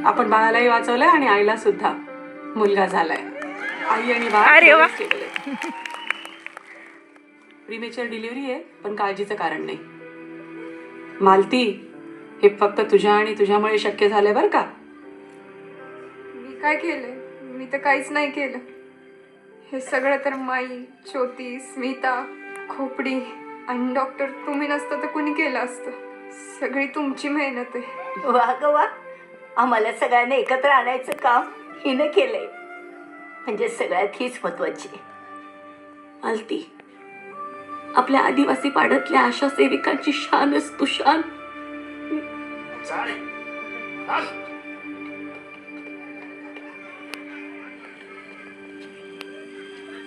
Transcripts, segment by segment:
आपण बाळालाही वाचवलंय आणि आईला सुद्धा मुलगा झालाय. आई आणि बाळ स्टेबल आहे. प्रीमेच्युअर डिलिव्हरी आहे, पण काळजीचं कारण नाही. मालती, हे फक्त तुझ्या आणि तुझ्यामुळे शक्य झालंय बरं का. मी काय केलंय? मी तर काहीच नाही केलं. हे सगळं तर माई, ज्योती, स्मिता, खोपडी आणि डॉक्टर तुम्ही नसतं तर कुणी केलं असतं. सगळी तुमची मेहनत आहे. वा ग वा, आम्हाला सगळ्यांना एकत्र आणायचं काम हिनं केलंय. म्हणजे सगळ्यात हीच महत्वाची. मालती, आपल्या आदिवासी पाड्यातल्या आशा सेविकांची शानच तू शान.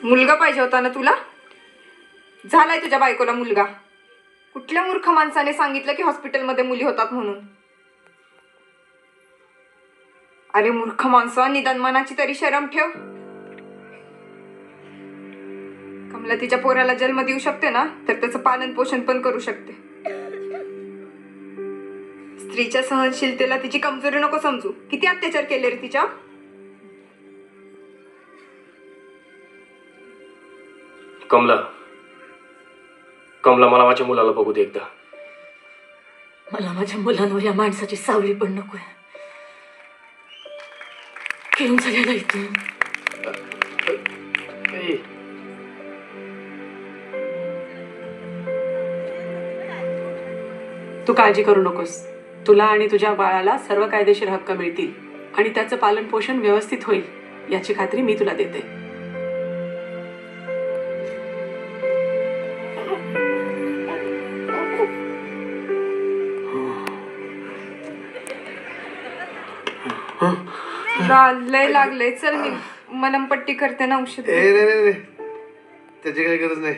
मुलगा पाहिजे होता ना तुला? झालाय तुझ्या बायकोला मुलगा. कुठल्या मूर्ख माणसाने सांगितलं की हॉस्पिटलमध्ये मुली होतात म्हणून? अरे मूर्ख माणसा, निदान मनाची तरी शरम ठेव. कमला तिच्या पोराला जन्म देऊ शकते ना, तर त्याचं पालन पोषण पण करू शकते. स्त्रीच्या सहनशीलतेला तिची कमजोरी नको समजू. किती अत्याचार केले रे तिच्या. कमला, कमला, मला माझ्या मुलाला बघू दे एकदा. मला माझ्या मुलांवर या माणसाची सावली पण नकोय. घेऊन सगळ्याला इथून. तू काळजी करू नकोस. तुला आणि तुझ्या बाळाला सर्व कायदेशीर हक्क मिळतील आणि त्याचं पालन पोषण व्यवस्थित होईल याची खात्री मी तुला देते. लय लागलंय. चल मी मलमपट्टी करते ना, औषध. नाही त्याची काही गरज नाही.